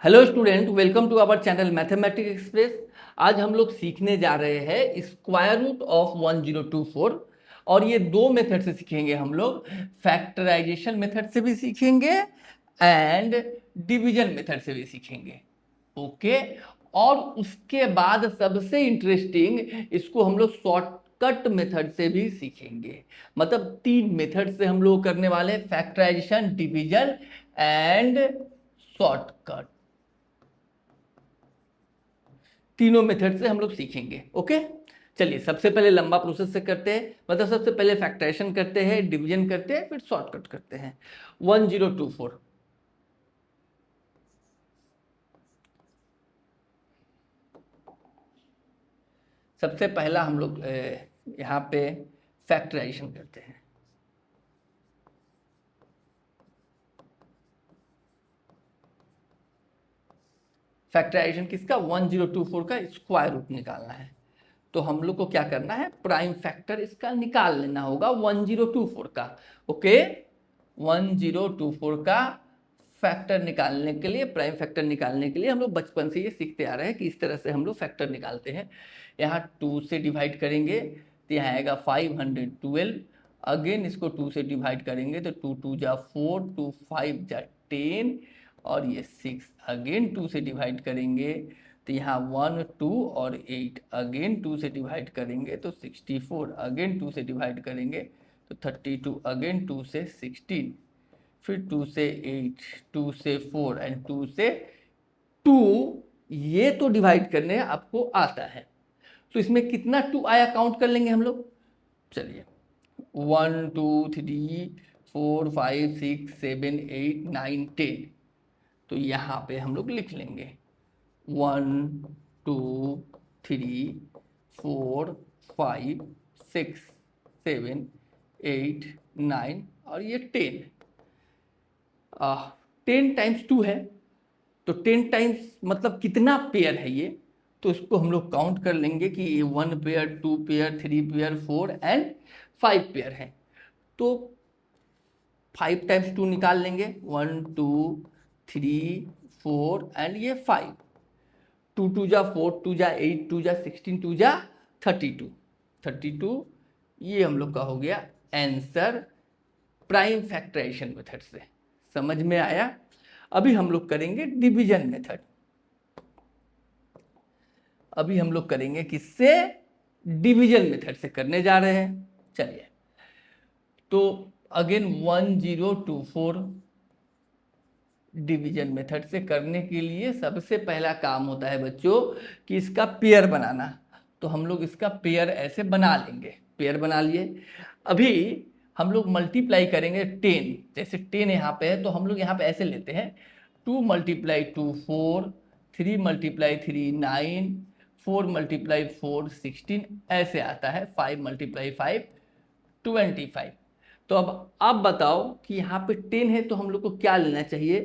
Hello student, welcome to our channel mathematics express. आज हम लोग सीखने जा रहे हैं स्क्वायर रूट ऑफ 1024 और ये दो मेथड से सीखेंगे हम लोग। फैक्टराइजेशन मेथड से भी सीखेंगे एंड डिवीजन मेथड से भी सीखेंगे। ओके, और उसके बाद सबसे इंटरेस्टिंग इसको हम लोग शॉर्टकट मेथड से भी सीखेंगे। मतलब तीन मेथड से हम लोग करने वाले हैं, फैक्टराइजेशन, डिवीजन एंड शॉर्टकट। तीनों मेथड से हम लोग सीखेंगे। ओके, चलिए सबसे पहले लंबा प्रोसेस से करते हैं। मतलब सबसे पहले फैक्टराइजेशन करते हैं, डिवीजन करते हैं, फिर शॉर्टकट करते हैं। 1024 सबसे पहला हम लोग यहाँ पे फैक्टराइजेशन करते हैं। फैक्टराइजेशन किसका? 1024 का स्क्वायर रूट निकालना है। तो हम लोग को क्या करना है? प्राइम फैक्टर इसका निकाल लेना होगा 1024 का। ओके, 1024 का फैक्टर निकालने के लिए, प्राइम फैक्टर निकालने के लिए हम लोग बचपन से ये सीखते आ रहे हैं कि इस तरह से हम लोग फैक्टर निकालते हैं। यहाँ 2 से डिवाइड करेंगे तो यहाँ आएगा 512। अगेन इसको 2 से डिवाइड करेंगे तो 2 2 जा 4, 2 5 जा 10 और ये 6। अगेन 2 से डिवाइड करेंगे तो यहाँ 1 2 और 8। अगेन 2 से डिवाइड करेंगे तो 64। अगेन 2 से डिवाइड करेंगे तो 32। अगेन 2 से 16, फिर 2 से 8, 2 से 4 एंड 2 से 2। ये तो डिवाइड करने आपको आता है। तो इसमें कितना 2 आया काउंट कर लेंगे हम लोग। चलिए 1 2 3 4 5 6 7 8 9 10। तो यहाँ पे हम लोग लिख लेंगे 1 2 3 4 5 6 7 8 9 और ये 10। 10 टाइम्स 2 है, तो 10 टाइम्स मतलब कितना पेयर है ये। तो इसको हम लोग काउंट कर लेंगे कि ये 1 pair, 2 pair, 3 pair, 4 and 5 pair है। तो 5 टाइम्स 2 निकाल लेंगे, 1 2 3 4 एंड ये 5। 2 2 जा 4, 2 जा 8, 2 जा 16, 2 जा 32। 32 ये हम लोग का हो गया आंसर प्राइम फैक्टराइजेशन मेथड से। समझ में आया? अभी हम लोग करेंगे डिवीजन मेथड। अभी हम लोग करेंगे किससे? डिवीजन मेथड से करने जा रहे हैं। चलिए, तो अगेन 1024 डिवीजन मेथड से करने के लिए सबसे पहला काम होता है बच्चों कि इसका पेयर बनाना। तो हम लोग इसका पेयर ऐसे बना लेंगे। पेयर बना लिए। अभी हम लोग मल्टीप्लाई करेंगे 10। जैसे 10 यहाँ पे है तो हम लोग यहाँ पे ऐसे लेते हैं 2 × 2 4, 3 × 3 9, 4 × 4 16 ऐसे आता है। 5 × 5 25। तो अब आप बताओ कि यहाँ पे 10 है तो हम लोग को क्या लेना चाहिए?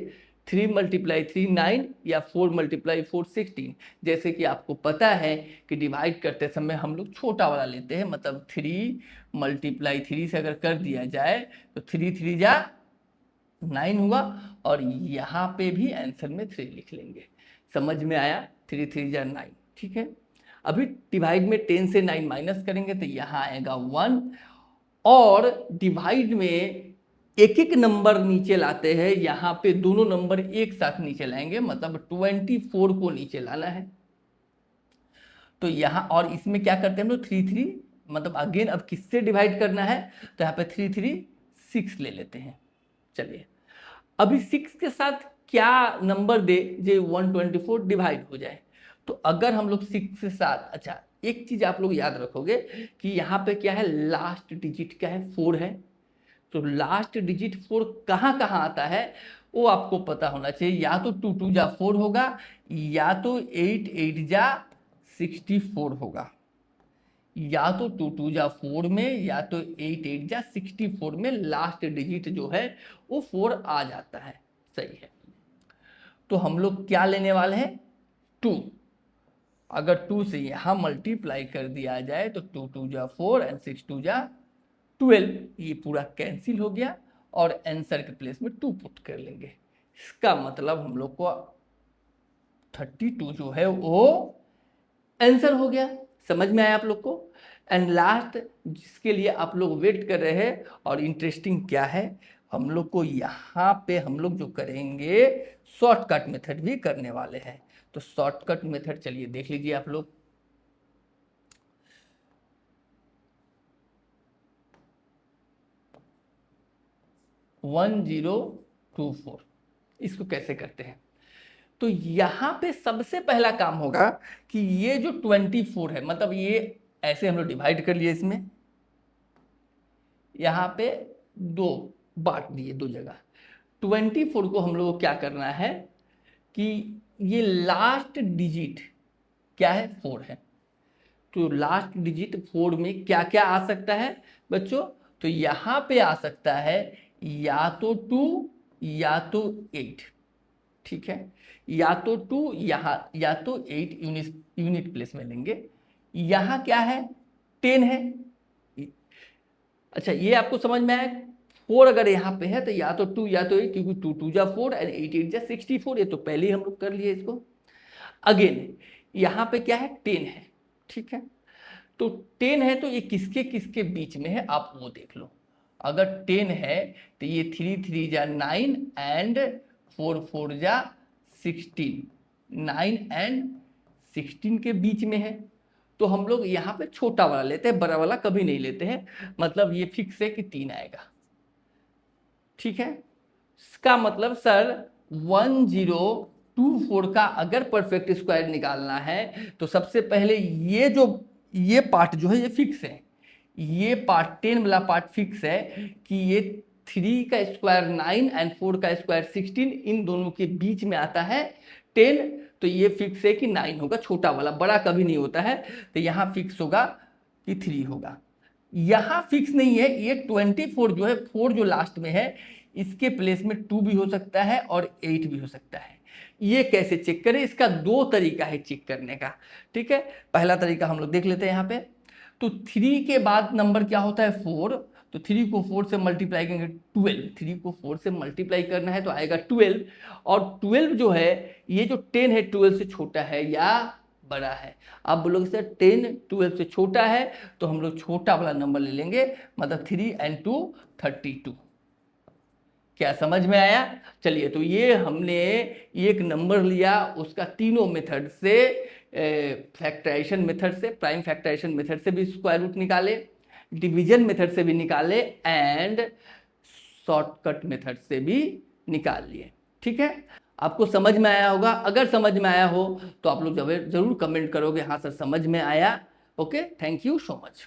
3 × 3 9 या 4 × 4 16। जैसे कि आपको पता है कि डिवाइड करते समय हम लोग छोटा वाला लेते हैं। मतलब 3 × 3 से अगर कर दिया जाए तो 3 3 जा 9 हुआ और यहाँ पे भी आंसर में 3 लिख लेंगे। समझ में आया? 3 3 जा 9। ठीक है, अभी डिवाइड में 10 से 9 माइनस करेंगे तो यहाँ आएगा 1। और डिवाइड में एक एक नंबर नीचे लाते हैं। यहाँ पे दोनों नंबर एक साथ नीचे लाएंगे, मतलब 24 को नीचे लाना है। तो यहाँ और इसमें क्या करते हैं हम लोग? 3 3, मतलब अगेन अब किससे डिवाइड करना है? तो यहाँ पे 3 3 6 ले लेते हैं। चलिए, अभी 6 के साथ क्या नंबर दे जो 124 डिवाइड हो जाए? तो अगर हम लोग 6 के साथ, अच्छा एक चीज आप लोग याद रखोगे कि यहाँ पे क्या है? लास्ट डिजिट क्या है? 4 है। तो लास्ट डिजिट 4 कहाँ कहाँ आता है वो आपको पता होना चाहिए। या तो 2 2 जा 4 होगा, या तो 8 8 जा 64 होगा। या तो 2 2 जा 4 में, या तो 8 8 जा 64 में लास्ट डिजिट जो है वो 4 आ जाता है। सही है। तो हम लोग क्या लेने वाले हैं? 2। अगर 2 से यहाँ मल्टीप्लाई कर दिया जाए तो 2 2 जा 4 एंड 6 2 जा 12। ये पूरा कैंसिल हो गया और आंसर के प्लेस में 2 पुट कर लेंगे। इसका मतलब हम लोग को 32 जो है वो आंसर हो गया। समझ में आया आप लोग को? एंड लास्ट जिसके लिए आप लोग वेट कर रहे हैं और इंटरेस्टिंग क्या है, हम लोग को यहाँ पे हम लोग जो करेंगे शॉर्टकट मेथड भी करने वाले हैं। तो शॉर्टकट मेथड चलिए देख लीजिए आप लोग। वन 1024 इसको कैसे करते हैं? तो यहां पे सबसे पहला काम होगा कि ये जो 24 है, मतलब ये ऐसे हम लोग डिवाइड कर लिए, इसमें यहां पे दो बांट दिए, दो जगह। 24 को हम लोग को क्या करना है कि ये लास्ट डिजिट क्या है, 4 है। तो लास्ट डिजिट 4 में क्या क्या आ सकता है बच्चों? तो यहां पे आ सकता है या तो 2 या तो 8, ठीक है। या तो 2 यहाँ या तो 8 यूनिट प्लेस में लेंगे। यहाँ क्या है, 10 है। अच्छा ये आपको समझ में आया? 4 अगर यहाँ पे है तो या तो 2 या तो 8, क्योंकि 2 2 जा 4 एंड 8 8 जा 64। ये तो पहले ही हम लोग कर लिए इसको। अगेन यहाँ पे क्या है, 10 है, ठीक है। तो 10 है तो ये किसके किसके बीच में है आप वो देख लो। अगर 10 है तो ये 3 3 जा 9 एंड 4 4 जा 16, 9 एंड 16 के बीच में है। तो हम लोग यहाँ पे छोटा वाला लेते हैं, बड़ा वाला कभी नहीं लेते हैं। मतलब ये फिक्स है कि 3 आएगा, ठीक है। इसका मतलब सर 1024 का अगर परफेक्ट स्क्वायर निकालना है तो सबसे पहले ये पार्ट जो है ये फिक्स है। ये पार्ट 10 वाला पार्ट फिक्स है कि ये 3 का स्क्वायर 9 एंड 4 का स्क्वायर 16, इन दोनों के बीच में आता है 10। तो ये फिक्स है कि 9 होगा, छोटा वाला, बड़ा कभी नहीं होता है। तो यहाँ फिक्स होगा कि 3 होगा। यहाँ फिक्स नहीं है, ये 24 जो है, 4 जो लास्ट में है इसके प्लेस में 2 भी हो सकता है और 8 भी हो सकता है। ये कैसे चेक करें? इसका दो तरीका है चेक करने का, ठीक है। पहला तरीका हम लोग देख लेते हैं यहाँ पे। तो 3 के बाद नंबर क्या होता है, 4। तो 3 को 4 से मल्टीप्लाई करेंगे 12। 3 को 4 से मल्टीप्लाई करना है तो आएगा 12। और 12 जो है, ये जो 10 है 12 से छोटा है या बड़ा है? आप बोलोगे सर 10 12 से छोटा है, तो हम लोग छोटा वाला नंबर ले लेंगे, मतलब 3 एंड 2 32। क्या समझ में आया? चलिए, तो ये हमने एक नंबर लिया, उसका तीनों मेथड से, फैक्टराइजेशन मेथड से, प्राइम फैक्टराइजेशन मेथड से भी स्क्वायर रूट निकाले, डिवीजन मेथड से भी निकाले एंड शॉर्टकट मेथड से भी निकाल लिए, ठीक है। आपको समझ में आया होगा। अगर समझ में आया हो तो आप लोग जरूर कमेंट करोगे हाँ सर समझ में आया। Okay, thank you so much.